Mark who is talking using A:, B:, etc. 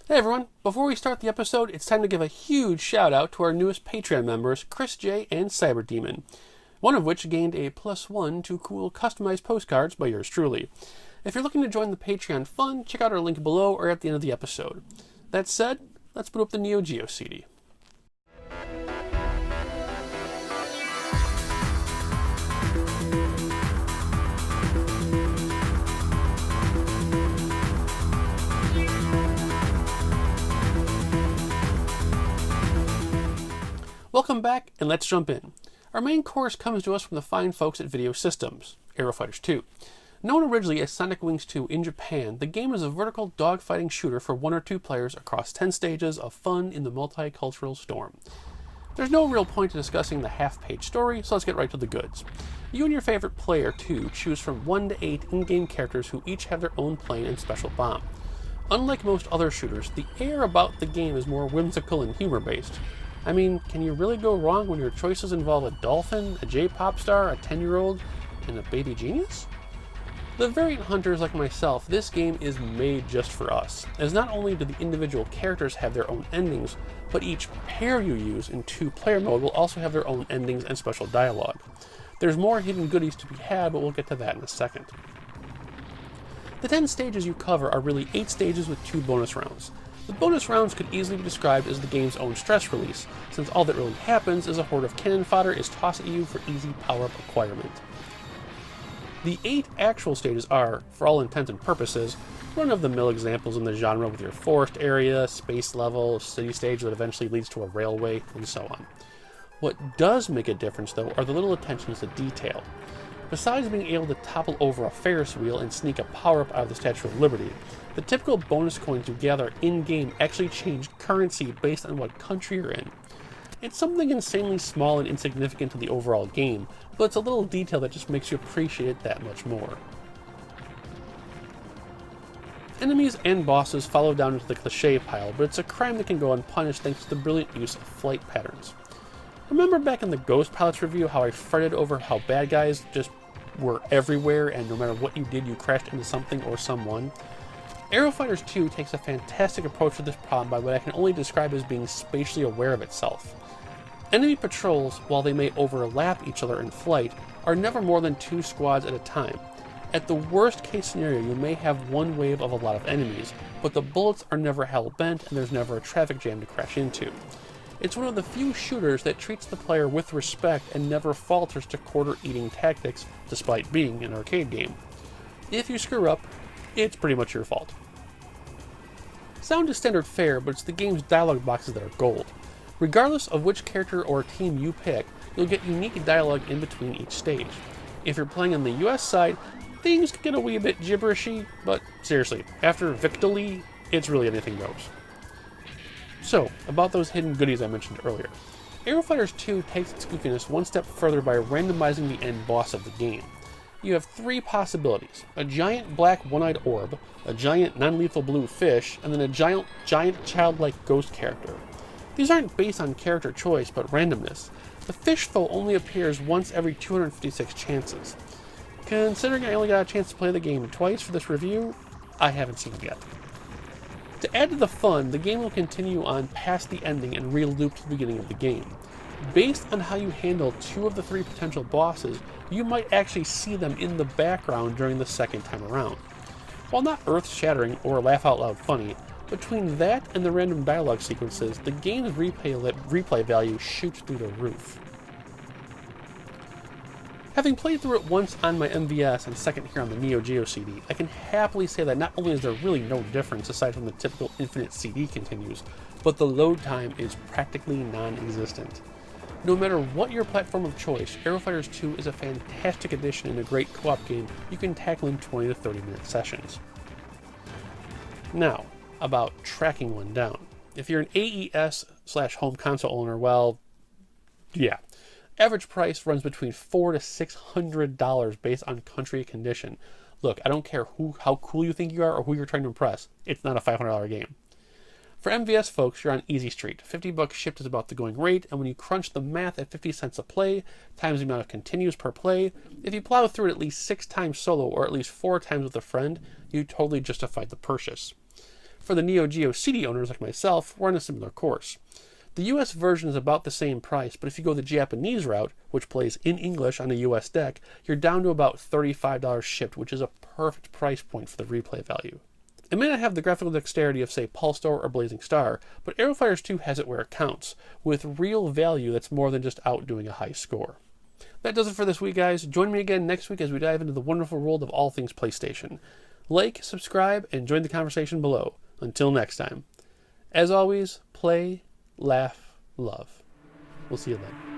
A: Hey everyone, before we start the episode, it's time to give a huge shout out to our newest Patreon members, Chris J and Cyberdemon, one of which gained a +1 to cool customized postcards by yours truly. If you're looking to join the Patreon fun, check out our link below or at the end of the episode. That said, let's boot up the Neo Geo CD. Welcome back, and let's jump in. Our main course comes to us from the fine folks at Video Systems, Aero 2. Known originally as Sonic Wings 2 in Japan, the game is a vertical dogfighting shooter for 1 or 2 players across 10 stages of fun in the multicultural storm. There's no real point to discussing the half-page story, so let's get right to the goods. You and your favorite player, too, choose from 1 to 8 in-game characters who each have their own plane and special bomb. Unlike most other shooters, the air about the game is more whimsical and humor-based. I mean, can you really go wrong when your choices involve a dolphin, a J-pop star, a 10-year-old, and a baby genius? The variant hunters like myself, this game is made just for us, as not only do the individual characters have their own endings, but each pair you use in 2-player mode will also have their own endings and special dialogue. There's more hidden goodies to be had, but we'll get to that in a second. The 10 stages you cover are really 8 stages with 2 bonus rounds. The bonus rounds could easily be described as the game's own stress release, since all that really happens is a horde of cannon fodder is tossed at you for easy power-up acquirement. The 8 actual stages are, for all intents and purposes, run-of-the-mill examples in the genre with your forest area, space level, city stage that eventually leads to a railway, and so on. What does make a difference, though, are the little attentions to detail. Besides being able to topple over a Ferris wheel and sneak a power-up out of the Statue of Liberty, the typical bonus coins you gather in-game actually change currency based on what country you're in. It's something insanely small and insignificant to the overall game, but it's a little detail that just makes you appreciate it that much more. Enemies and bosses follow down into the cliché pile, but it's a crime that can go unpunished thanks to the brilliant use of flight patterns. Remember back in the Ghost Pilots review how I fretted over how bad guys just were everywhere and no matter what you did you crashed into something or someone? Aero 2 takes a fantastic approach to this problem by what I can only describe as being spatially aware of itself. Enemy patrols, while they may overlap each other in flight, are never more than 2 squads at a time. At the worst case scenario, you may have one wave of a lot of enemies, but the bullets are never hell-bent and there's never a traffic jam to crash into. It's one of the few shooters that treats the player with respect and never falters to quarter-eating tactics, despite being an arcade game. If you screw up, it's pretty much your fault. Sound is standard fare, but it's the game's dialogue boxes that are gold. Regardless of which character or team you pick, you'll get unique dialogue in between each stage. If you're playing on the US side, things can get a wee bit gibberishy, but seriously, after Victory, it's really anything goes. So, about those hidden goodies I mentioned earlier. Aero 2 takes its goofiness one step further by randomizing the end boss of the game. You have 3 possibilities: a giant black one-eyed orb, a giant non-lethal blue fish, and then a giant childlike ghost character. These aren't based on character choice, but randomness. The fish, though, only appears once every 256 chances. Considering I only got a chance to play the game twice for this review, I haven't seen it yet. To add to the fun, the game will continue on past the ending and re-loop to the beginning of the game. Based on how you handle 2 of the 3 potential bosses, you might actually see them in the background during the second time around. While not earth-shattering or laugh-out-loud funny, between that and the random dialogue sequences, the game's replay value shoots through the roof. Having played through it once on my MVS and second here on the Neo Geo CD, I can happily say that not only is there really no difference aside from the typical infinite CD continues, but the load time is practically non-existent. No matter what your platform of choice, Aero 2 is a fantastic addition and a great co-op game you can tackle in 20 to 30 minute sessions. Now, about tracking one down. If you're an AES/home console owner, well, yeah. Average price runs between $400 to $600 based on country condition. Look, I don't care how cool you think you are or who you're trying to impress. It's not a $500 game. For MVS folks, you're on easy street. $50 shipped is about the going rate, and when you crunch the math at 50 cents a play, times the amount of continues per play, if you plow through it at least 6 times solo or at least 4 times with a friend, you totally justified the purchase. For the Neo Geo CD owners like myself, we're on a similar course. The US version is about the same price, but if you go the Japanese route, which plays in English on a US deck, you're down to about $35 shipped, which is a perfect price point for the replay value. It may not have the graphical dexterity of, say, Pulsar or Blazing Star, but Aero Fighters 2 has it where it counts, with real value that's more than just outdoing a high score. That does it for this week, guys. Join me again next week as we dive into the wonderful world of all things PlayStation. Like, subscribe, and join the conversation below. Until next time. As always, play, laugh, love. We'll see you then.